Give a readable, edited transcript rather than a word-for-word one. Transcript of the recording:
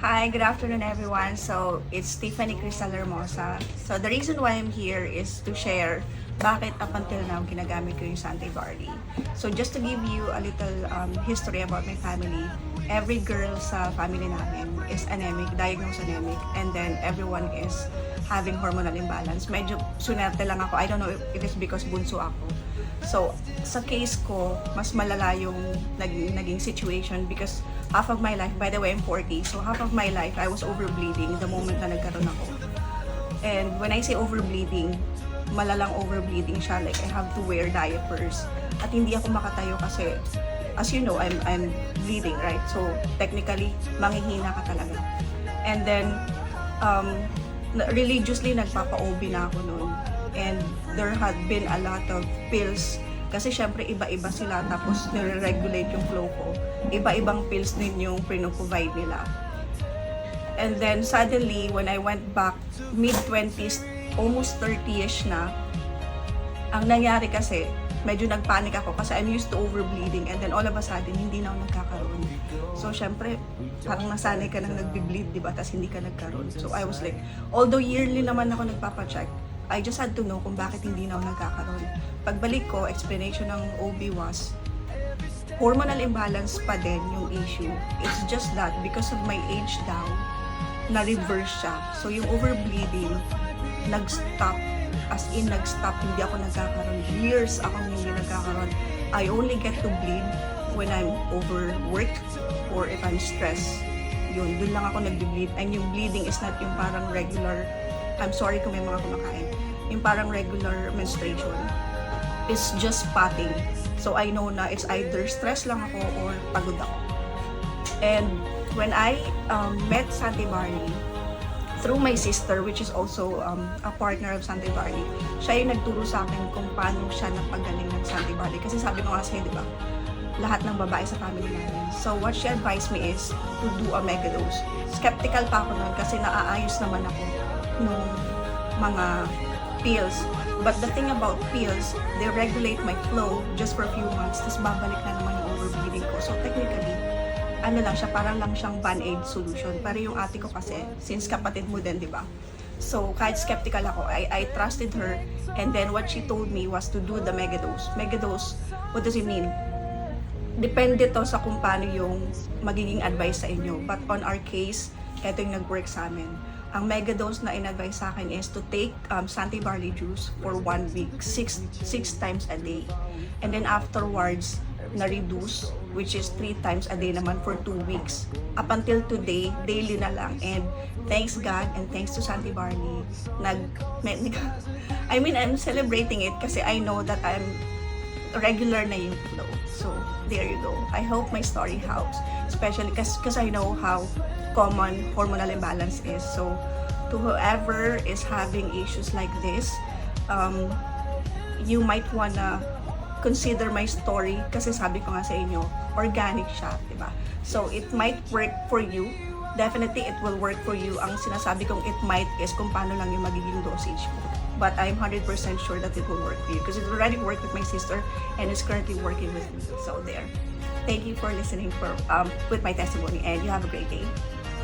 Hi, good afternoon everyone. So, it's Tiffany Cristal Hermosa. So, the reason why I'm here is to share bakit up until now ginagamit ko yung Sante Barley. So, just to give you a little history about my family, every girl sa family namin is anemic, diagnosed anemic, and then everyone is having hormonal imbalance. Medyo sunerte lang ako. I don't know if it's because bunso ako. So, sa case ko, mas malala yung naging situation because half of my life, by the way, I'm 40, so half of my life, I was overbleeding the moment na nagkaroon ako. And when I say overbleeding, malalang overbleeding siya. Like, I have to wear diapers. At hindi ako makatayo kasi, as you know, I'm bleeding, right? So, technically, manghihina ka talaga. And then, religiously, nagpapa-OB na ako noon. And there had been a lot of pills kasi syempre iba-iba sila tapos nire-regulate yung flow ko. Iba-ibang pills din yung provide nila. And then suddenly, when I went back, mid-20s, almost 30ish na, ang nangyari kasi, medyo nagpanic ako kasi I'm used to overbleeding and then all of a sudden, hindi na ako nagkakaroon. So syempre, parang nasanay ka nang nagbe-bleed, diba? Tapos hindi ka nagkaroon. So I was like, although yearly naman ako nagpapacheck, I just had to know kung bakit hindi na ako nagkakaroon. Pagbalik ko, explanation ng OB was, hormonal imbalance pa din yung issue. It's just that because of my age down, na-reverse siya. So yung overbleeding, nag-stop. As in, nag-stop. Hindi ako nagkakaroon. Years akong hindi nagkakaroon. I only get to bleed when I'm overworked or if I'm stressed. Yun, dun lang ako nag-bleed. And yung bleeding is not yung parang regular, I'm sorry kung may mga kumakain, yung parang regular menstruation. It's just spotting. So I know na it's either stress lang ako or pagod ako. And when I met Sante Barley, through my sister, which is also a partner of Sante Barley, siya yung nagturo sa akin kung paano siya napagaling ng Sante Barley. Kasi sabi ko nga sa'yo, di ba, lahat ng babae sa family namin. So what she advised me is to do a megadose. Skeptical pa ako nun kasi naaayos naman ako nung mga pills. But the thing about pills, they regulate my flow just for a few months, tapos babalik na naman yung overbleeding ko. So technically, ano lang siya, parang lang siyang band-aid solution. Pero yung ate ko kasi, since kapatid mo din, di ba? So kahit skeptical ako, I trusted her. And then what she told me was to do the megadose. Megadose, what does it mean? Depende to sa kung paano yung magiging advice sa inyo. But on our case, ito yung nag-work sa amin. Ang megadose na in-advise sa akin is to take Sante Barley juice for 1 week, 6 times a day. And then afterwards, na-reduce, which is 3 times a day naman for 2 weeks. Up until today, daily na lang. And thanks God and thanks to Sante Barley, I'm celebrating it kasi I know that I'm regular na yung flow. So, there you go. I hope my story helps. Especially because I know how common hormonal imbalance is. So, to whoever is having issues like this, you might wanna consider my story kasi sabi ko nga sa inyo, organic siya, diba? So, it might work for you. Definitely, it will work for you. Ang sinasabi kong it might is kung paano lang yung magiging dosage mo. But I'm 100% sure that it will work for you because it already worked with my sister and is currently working with me. So, there. Thank you for listening with my testimony and you have a great day.